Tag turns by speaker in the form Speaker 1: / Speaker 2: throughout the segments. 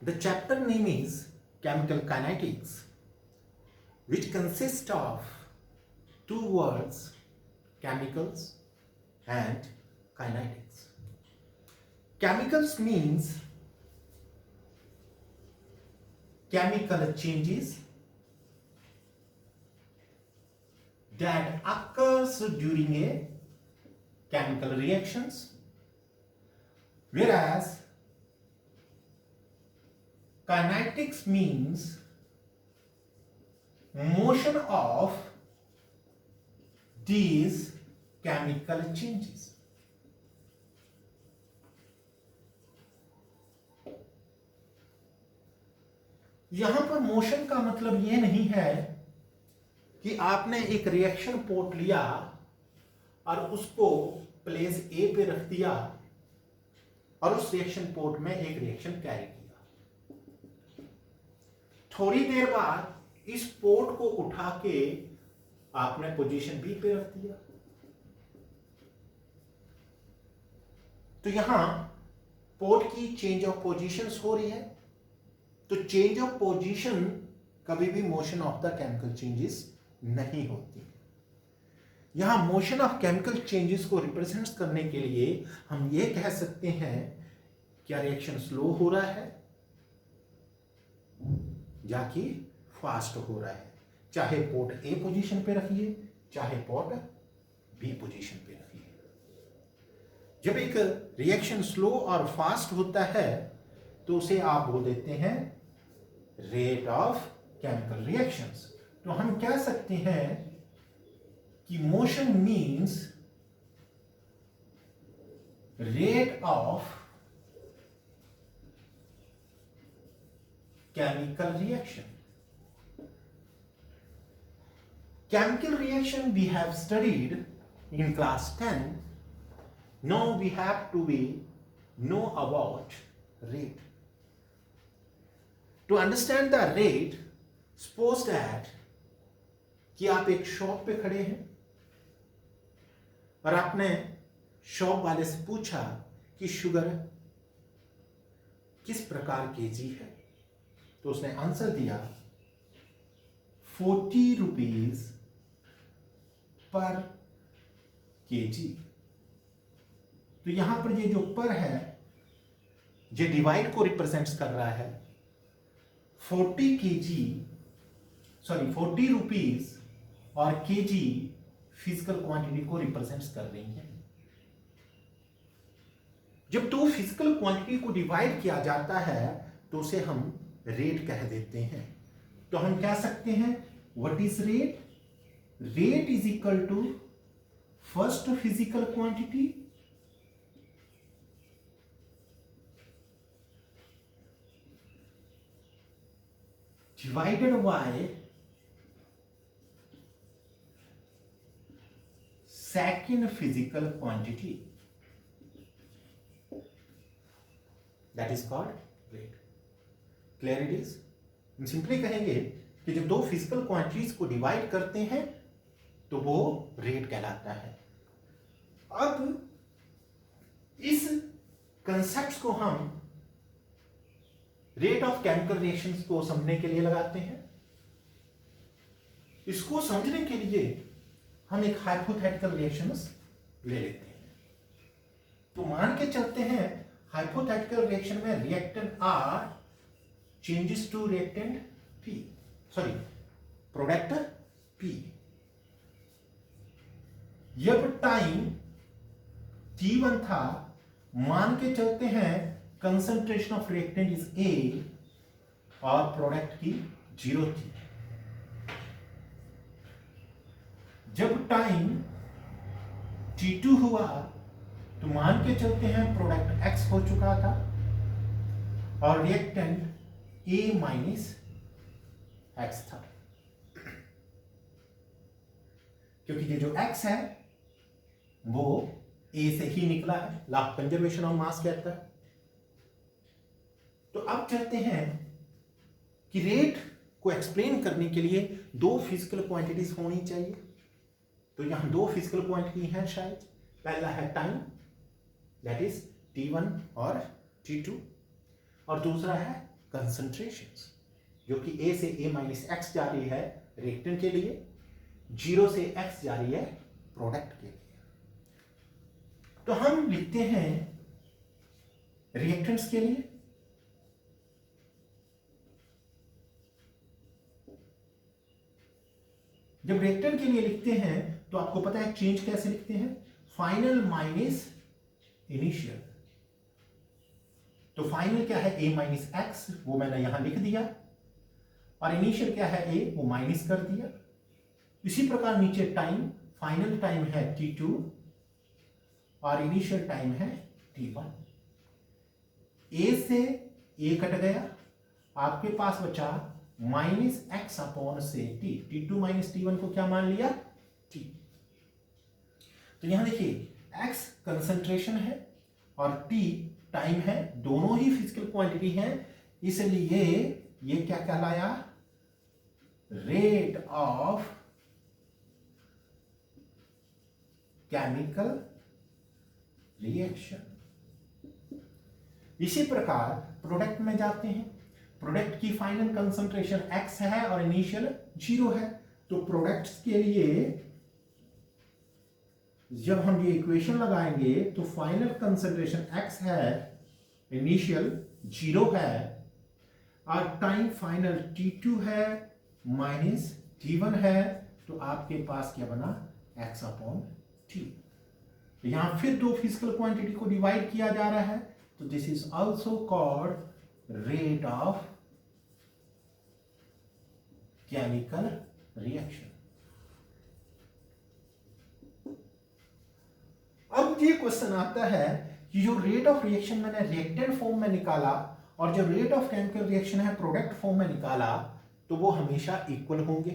Speaker 1: The chapter name is Chemical Kinetics, which consists of two words, chemicals and kinetics. Chemicals means chemical changes that occurs during a chemical reactions, whereas kinetics means motion of these chemical changes. यहां पर motion का मतलब यह नहीं है कि आपने एक रिएक्शन पोर्ट लिया और उसको प्लेस ए पे रख दिया और उस रिएक्शन पोर्ट में एक रिएक्शन कैरी किया। थोड़ी देर बाद इस पोर्ट को उठा के आपने पोजीशन बी पे रख दिया। तो यहां पोर्ट की चेंज ऑफ पोजीशंस हो रही है, तो चेंज ऑफ पोजीशन कभी भी motion of the chemical changes नहीं होती। यहां मोशन ऑफ केमिकल चेंजेस को रिप्रेजेंट करने के लिए हम ये कह सकते हैं क्या रिएक्शन स्लो हो रहा है या कि फास्ट हो रहा है। चाहे पोर्ट ए पोजीशन पे रखिए, चाहे पोर्ट बी पोजीशन पे रखिए। जब एक रिएक्शन स्लो और फास्ट होता है तो उसे आप बोल देते हैं रेट ऑफ केमिकल रिएक्शंस। तो हम कह सकते हैं कि motion means rate of chemical reaction. Chemical reaction we have studied in class 10. Now we have to know about rate. To understand the rate, suppose that कि आप एक शॉप पे खड़े हैं और आपने शॉप वाले से पूछा कि शुगर किस प्रकार केजी है, तो उसने आंसर दिया 40 रुपीज पर केजी। तो यहां पर ये जो पर है ये डिवाइड को रिप्रेजेंट्स कर रहा है। 40 रुपीज और केजी फिजिकल क्वांटिटी को रिप्रेजेंट्स कर रही है। जब दो फिजिकल क्वांटिटी को डिवाइड किया जाता है तो उसे हम रेट कह देते हैं। तो हम कह सकते हैं what is rate? Rate is equal to first physical quantity divided by second physical quantity, that is called rate. Clear it is? हम सिंपली कहेंगे कि जब दो फिजिकल क्वांटिटीज को डिवाइड करते हैं तो वो रेट कहलाता है। अब इस कंसेप्ट को हम रेट ऑफ केमिकल रिएक्शंस को समझने के लिए लगाते हैं। इसको समझने के लिए हम एक हाइपोथेटिकल रिएक्शंस ले लेते हैं। तो मान के चलते हैं हाइपोथेटिकल रिएक्शन में reactant are changes to reactant P, sorry product P. जब टाइम T1 था, मान के चलते हैं concentration of reactant is A और प्रोडक्ट की 0 थी। जब टाइम T2 हुआ तो मान के चलते हैं प्रोडक्ट X हो चुका था और रिएक्टेंट A माइनस X था, क्योंकि ये जो X है वो A से ही निकला है, law of conservation of mass कहता है। तो अब चलते हैं कि रेट को एक्सप्लेन करने के लिए दो फिजिकल क्वांटिटीज होनी चाहिए। तो यहां दो फिजिकल क्वांटिटी हैं शायद। पहला है टाइम, दैट इज T1 और T2, और दूसरा है कंसंट्रेशंस, जो कि A से A माइनस एक्स जा रही है रिएक्टेंट के लिए, 0 से x जा रही है प्रोडक्ट के लिए। तो हम लिखते हैं रिएक्टेंट्स के लिए, जब रिएक्टेंट के लिए लिखते हैं तो आपको पता है चेंज कैसे लिखते हैं, फाइनल माइनस इनिशियल। तो फाइनल क्या है, A माइनस एक्स, वो मैंने यहां लिख दिया, और इनिशियल क्या है A, वो माइनस कर दिया। इसी प्रकार नीचे टाइम, फाइनल टाइम है T2 और इनिशियल टाइम है T1। A से A कट गया, आपके पास बचा माइनस एक्स अपॉन से T, T2 माइनस T1 को क्या मान लिया, T। तो यहां देखिए x कंसंट्रेशन है और T टाइम है, दोनों ही फिजिकल क्वांटिटी है, इसलिए ये क्या कहलाया, रेट ऑफ केमिकल रिएक्शन। इसी प्रकार प्रोडक्ट में जाते हैं, प्रोडक्ट की फाइनल कंसंट्रेशन x है और इनिशियल 0 है, तो प्रोडक्ट्स के लिए जब हम ये इक्वेशन लगाएंगे तो फाइनल कंसंट्रेशन x है, इनिशियल 0 है, और टाइम फाइनल T2 है माइनस T1 है, तो आपके पास क्या बना, x अपॉन T। यहां फिर दो फिजिकल क्वांटिटी को डिवाइड किया जा रहा है, तो this is also called rate of chemical reaction. अब ये क्वेश्चन आता है कि जो रेट ऑफ रिएक्शन मैंने रिएक्टेंट फॉर्म में निकाला और जो रेट ऑफ केमिकल रिएक्शन है प्रोडक्ट फॉर्म में निकाला, तो वो हमेशा इक्वल होंगे।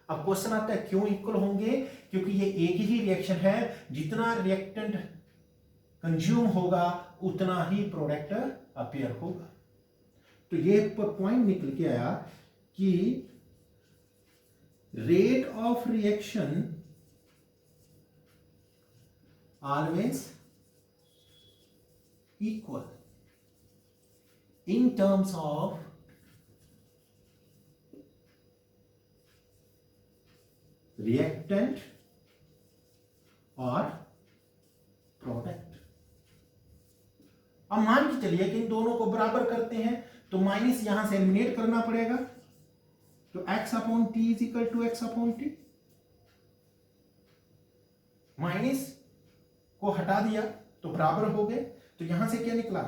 Speaker 1: अब क्वेश्चन आता है क्यों इक्वल होंगे, क्योंकि ये एक ही रिएक्शन है, जितना रिएक्टेंट कंज्यूम होगा उतना ही प्रोडक्ट अपीयर होगा। तो ये पॉइंट निकल के आया कि rate of reaction always equal in terms of reactant और प्रोडक्ट। अब मान के चलिए कि इन दोनों को बराबर करते हैं, तो माइनस यहां से एलिमिनेट करना पड़ेगा, तो x upon T is equal to x upon T. Minus को हटा दिया तो बराबर हो गए, तो यहां से क्या निकला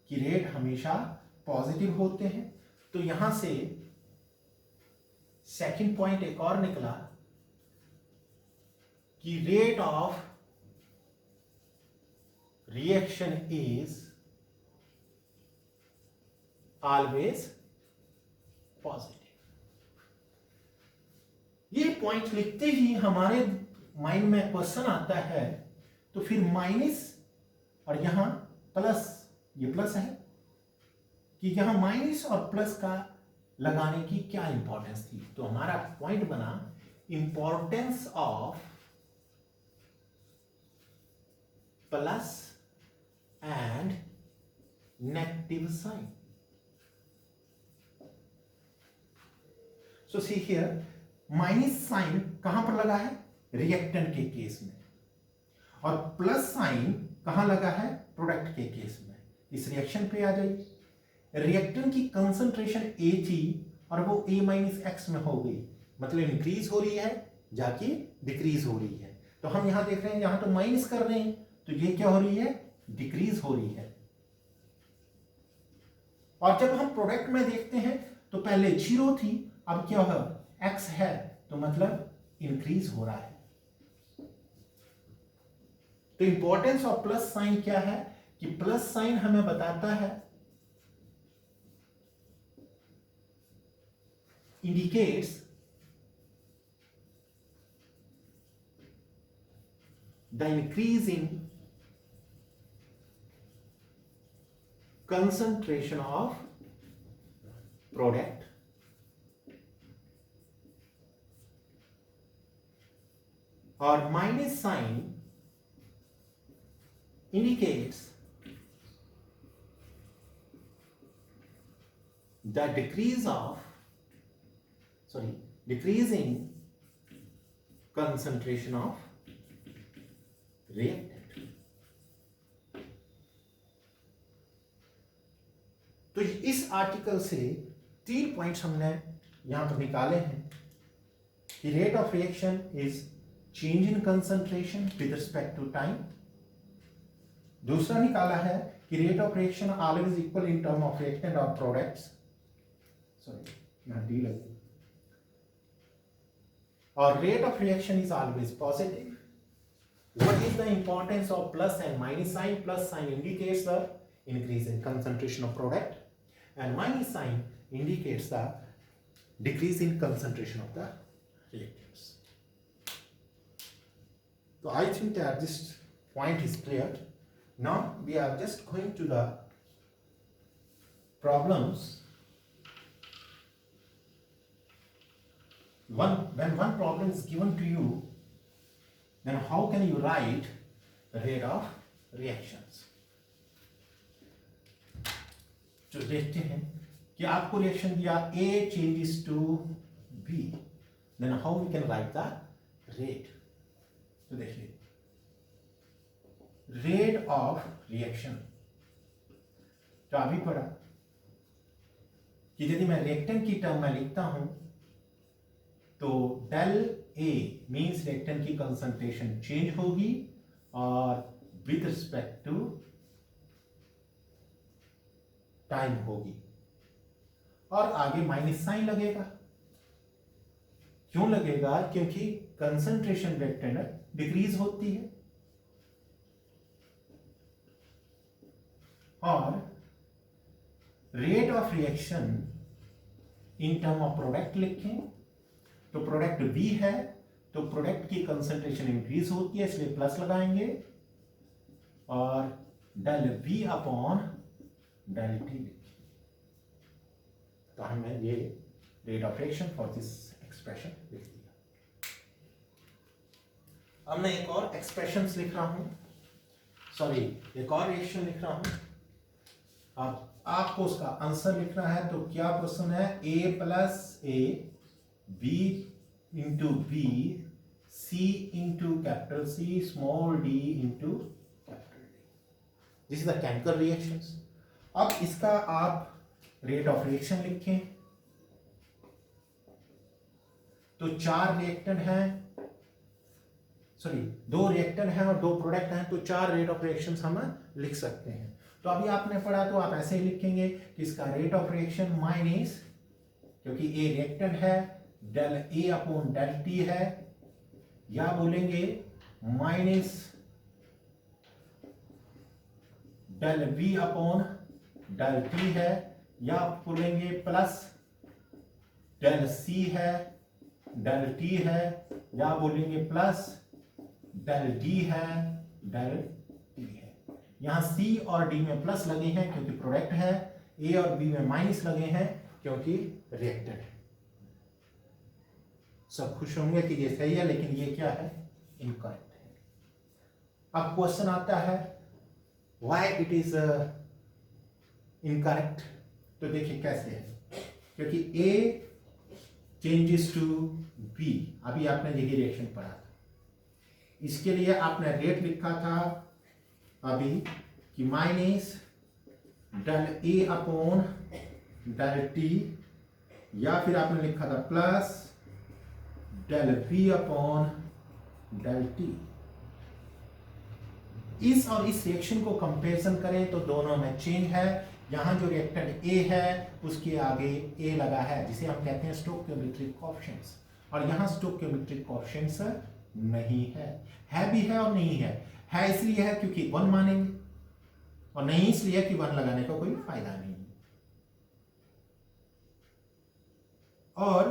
Speaker 1: कि रेट हमेशा पॉजिटिव होते हैं। तो यहां से सेकंड पॉइंट एक और निकला कि rate of reaction is always positive. ये पॉइंट लिखते ही हमारे माइंड में क्वेश्चन आता है, तो फिर माइनस और यहां प्लस, ये प्लस है कि यहां माइनस और प्लस का लगाने की क्या इंपॉर्टेंस थी। तो हमारा पॉइंट बना importance of plus and negative sign. So see here, minus sign कहां पर लगा है, रिएक्टेंट के केस में, और प्लस साइन कहां लगा है, प्रोडक्ट के केस में। इस रिएक्शन पे आ जाइए, रिएक्टेंट की कंसंट्रेशन A थी और वो A माइनस एक्स में हो गई, मतलब इंक्रीज हो रही है जाके डिक्रीज हो रही है। तो हम यहां देख रहे हैं, यहां तो माइनस कर रहे हैं, तो ये क्या हो रही है, डिक्रीज हो रही है। और जब हम प्रोडक्ट में देखते हैं तो पहले 0 थी, अब क्या होगा, x है, तो मतलब इंक्रीज हो रहा है। तो इंपॉर्टेंस ऑफ प्लस साइन क्या है कि प्लस साइन हमें बताता है, indicates the increase in concentration of product, or minus sign indicates the decreasing concentration of reactant. तो इस आर्टिकल से 3 पॉइंट्स हमने यहां पर निकाले हैं कि rate of reaction is change in concentration with respect to time. दूसरा निकाला है कि rate of reaction always equal in term of reactant और प्रोडक्ट्स, सॉरी यहां डी लगे, और rate of reaction is always positive. What is the importance of plus and minus sign? Plus sign indicates the increase in concentration of product and minus sign indicates the decrease in concentration of the reactants. So I think that this point is clear. Now we are just going to the problems. When one problem is given to you, then how can you write the rate of reactions? तो देखते हैं कि आपको reaction दिया A changes to B, then how we can write the rate? तो देखिए rate of reaction तो अभी पढ़ा कि यदि मैं रिएक्टेंट की टर्म में लिखता हूं तो डेल ए मीन्स रिएक्टेंट की कंसंट्रेशन चेंज होगी और विद रिस्पेक्ट टू टाइम होगी, और आगे माइनस साइन लगेगा। क्यों लगेगा? क्योंकि कंसंट्रेशन रिएक्टेंट डिक्रीज होती है। और rate of reaction in term of product लिखें तो प्रोडक्ट बी है तो प्रोडक्ट की कंसंट्रेशन इंक्रीज होती है इसलिए प्लस लगाएंगे, और del B upon del T लिखें। तो हमने ये rate of reaction for this expression लिख दिया। अब मैं एक और एक्सप्रेशन लिख रहा हूं, सॉरी एक और रिएक्शन लिख रहा हूं। अब आपको उसका आंसर लिखना है। तो क्या क्वेश्चन है? ए plus A B into B, C into capital C, small d into capital D. This is the Canker reactions. अब इसका आप रेट ऑफ रिएक्शन लिखें तो 4 रिएक्टेंट हैं, सॉरी 2 रिएक्टेंट हैं और 2 प्रोडक्ट हैं, तो 4 रेट ऑफ रिएक्शन हम लिख सकते हैं। तो अभी आपने पढ़ा तो आप ऐसे ही लिखेंगे कि इसका रेट ऑफ रिएक्शन माइनस, क्योंकि ए रिएक्टेंट है, del A upon del T है, या बोलेंगे minus del B upon del T है, या बोलेंगे प्लस डेल सी है डेल टी है, या बोलेंगे प्लस डेल डी है डेल टी है। यहां सी और डी में प्लस लगे हैं क्योंकि प्रोडक्ट है, ए और बी में माइनस लगे हैं क्योंकि रिएक्टेंट है। सब खुश होंगे कि ये सही है, लेकिन ये क्या है? इनकरेक्ट है। अब क्वेश्चन आता है व्हाई इट इज इनकरेक्ट। तो देखिए कैसे है, क्योंकि ए चेंजेस टू बी, अभी आपने यही रिएक्शन पढ़ा था। इसके लिए आपने रेट लिखा था अभी कि minus del A upon del T, या फिर आपने लिखा था plus del B upon del T. इस और इस रिएक्शन को कंपैरिजन करें तो दोनों में चेंज है। यहां जो रिएक्टेंट ए है उसके आगे ए लगा है जिसे हम कहते हैं स्टोइकियोमेट्रिक कोएफिशिएंट्स, और यहां स्टोइकियोमेट्रिक कोएफिशिएंट्स नहीं है भी है और नहीं है इसलिए है क्योंकि 1 मानेंगे, और नहीं इसलिए कि 1 लगाने का कोई फायदा नहीं। और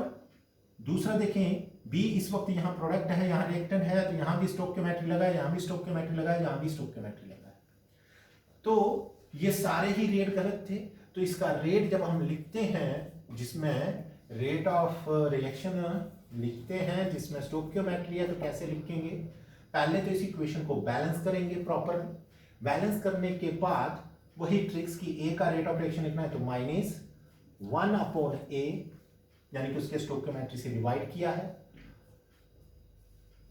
Speaker 1: दूसरा देखें बी इस वक्त यहाँ प्रोडक्ट है, यहाँ रिएक्टेंट है, तो यहाँ भी स्टोइकियोमेट्री लगा है, यहाँ भी स्टोइकियोमेट्री लगा है, यहाँ भी स्टोइकियोमेट्री लगा है। तो ये सारे ही रेट गलत थे। तो इसका रेट जब हम लिखते हैं जिसमें रेट ऑफ रिएक्शन लिखते हैं जिसमें स्टोइकियोमेट्री है, तो कैसे लिखेंगे? पहले तो इस इक्वेशन को बैलेंस करेंगे प्रॉपर। बैलेंस करने के बाद वही ट्रिक्स की ए का रेट ऑफ रिएक्शन लिखना है तो माइनस 1/a, यानी कि उसके स्टोइकियोमेट्री से डिवाइड किया है,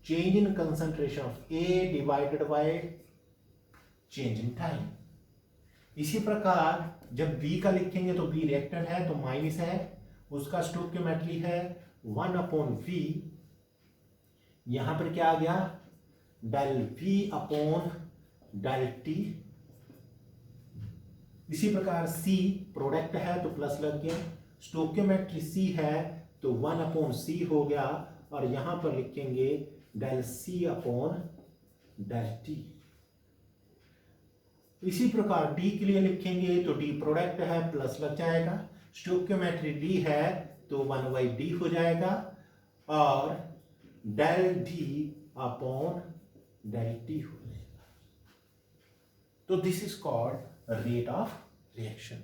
Speaker 1: change in concentration of A divided by change in time. इसी प्रकार जब B का लिखेंगे तो B रिएक्टेंट है तो माइनस है, उसका स्टोइकियोमेट्री है 1/v, यहां पर क्या आ गया डेल V/डेल T। इसी प्रकार C प्रोडक्ट है तो प्लस लग गया, स्टोइकियोमेट्री C है तो 1/c हो गया, और यहां पर लिखेंगे डेल C/डेल T। इसी प्रकार D के लिए लिखेंगे तो D प्रोडक्ट है प्लस लग जाएगा, स्टोइकियोमेट्री D है तो 1/d हो जाएगा, और डेल D/डेल T हो जाएगा। तो this is called rate of reaction.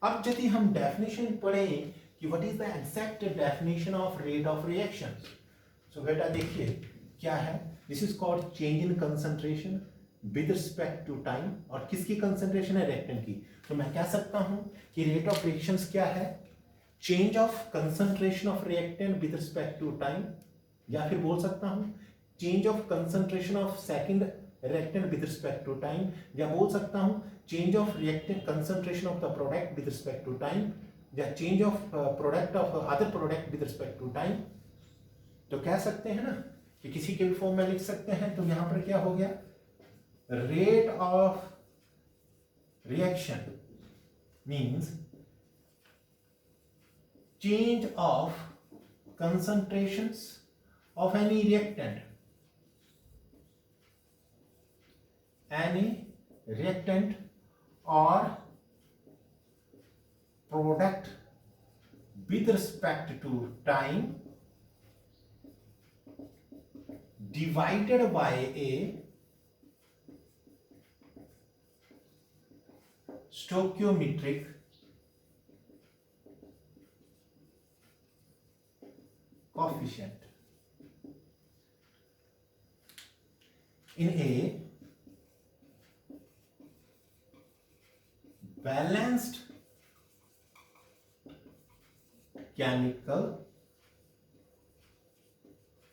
Speaker 1: अब यदि हम डेफिनेशन पढ़ें कि what is the exact definition of rate of reaction, so बेटा देखिए क्या है, this is called change in concentration with respect to time. और किसकी कंसंट्रेशन है, रिएक्टेंट की। तो मैं कह सकता हूं कि रेट ऑफ रिएक्शंस क्या है, change of concentration of reactant with respect to time, या फिर बोल सकता हूं change of concentration of second reactant with respect to time, या बोल सकता हूं change of reactant concentration of the product with respect to time, या change of product of other product with respect to time. तो कह सकते हैं ना कि किसी के भी फॉर्म में लिख सकते हैं। तो यहां पर क्या हो गया, rate of reaction means change of concentrations of any reactant or product with respect to time divided by a stoichiometric coefficient. In a balanced chemical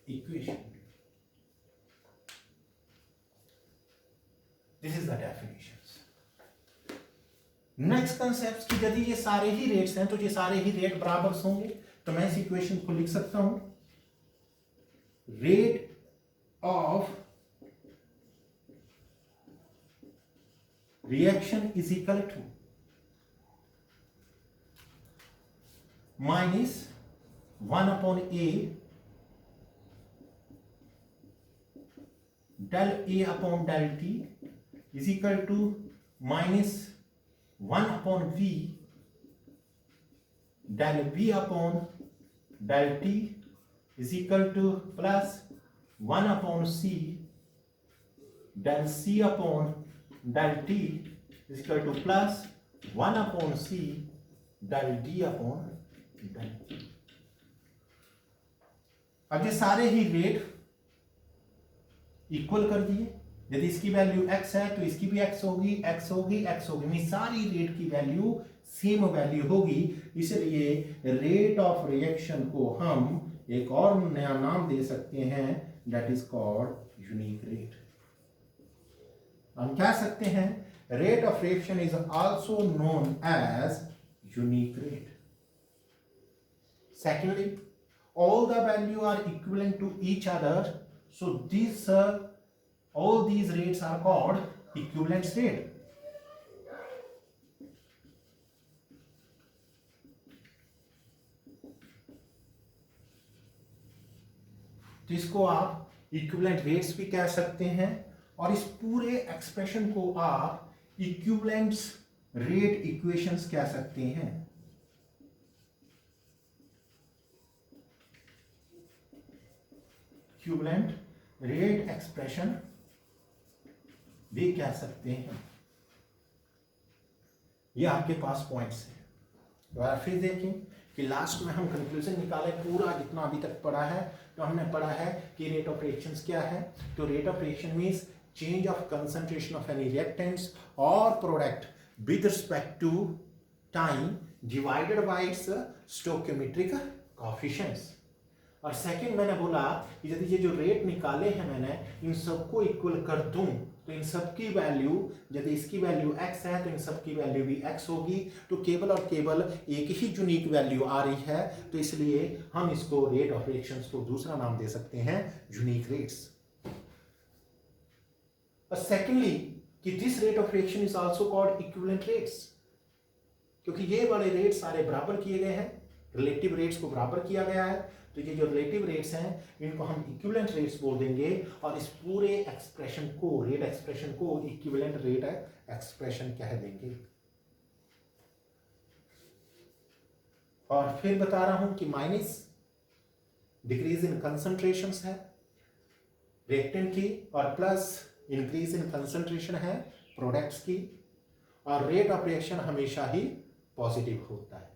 Speaker 1: equation. This is the definitions. Next concept कि यदि ये सारे ही rates हैं तो ये सारे ही rate बराबर होंगे, तो मैं इस इक्वेशन को लिख सकता हूं, rate of reaction is equal to minus 1/a del A/डेल T is equal to minus 1/v del V/del T is equal to plus 1/c del C/del T is equal to plus 1/c del D/del T। अब ये सारे ही rate equal कर दिए, यदि इसकी value x है तो इसकी भी x होगी, x होगी, x होगी, मीन सारी रेट की वैल्यू सेम वैल्यू होगी। इसलिए रेट ऑफ रिएक्शन को हम एक और नया नाम दे सकते हैं, that is called unique rate. हम कह सकते हैं rate of reaction is also known as unique rate. Secondly, all the value are equivalent to each other, so all these rates are called equivalence rate। तो इसको आप equivalent rates भी कह सकते हैं, और इस पूरे एक्सप्रेशन को आप इक्विवेलेंस रेट इक्वेशंस कह सकते हैं। इक्विवेलेंट रेट एक्सप्रेशन भी कह सकते हैं। ये आपके पास पॉइंट्स हैं। दोबारा फिर देखें कि लास्ट में हम कंक्लूजन निकाले, पूरा जितना अभी तक पढ़ा है। तो हमने पढ़ा है कि रेट ऑफ रिएक्शंस क्या है। तो rate of reaction means change of concentration of any reactants और product with respect to time divided by its stoichiometric coefficients. और सेकंड मैंने बोला कि यदि ये जो रेट निकाले हैं मैंने इन सबको इक्वल कर दूं तो इन सब की वैल्यू, यदि इसकी वैल्यू x है तो इन सब की वैल्यू भी x होगी। तो केवल और केवल एक ही यूनिक वैल्यू आ रही है, तो इसलिए हम इसको रेट ऑफ रिएक्शंस को दूसरा नाम दे सकते हैं यूनिक रेट्स। और सेकेंडली कि this rate of reaction is also called equivalent rates, क्योंकि ये वाले रेट सारे बराबर किए गए हैं, रिलेटिव रेट्स को बराबर किया गया है, तो ये जो रिलेटिव रेट्स हैं इनको हम इक्विवेलेंट रेट्स बोल देंगे। और इस पूरे एक्सप्रेशन को, रेट एक्सप्रेशन को इक्विवेलेंट रेट एक्सप्रेशन कह देंगे। और फिर बता रहा हूं कि माइनस डिक्रीज इन कंसंट्रेशंस है रिएक्टेंट की, और प्लस इंक्रीज इन कंसंट्रेशन है प्रोडक्ट्स की, और रेट ऑफ रिएक्शन हमेशा ही पॉजिटिव होता है।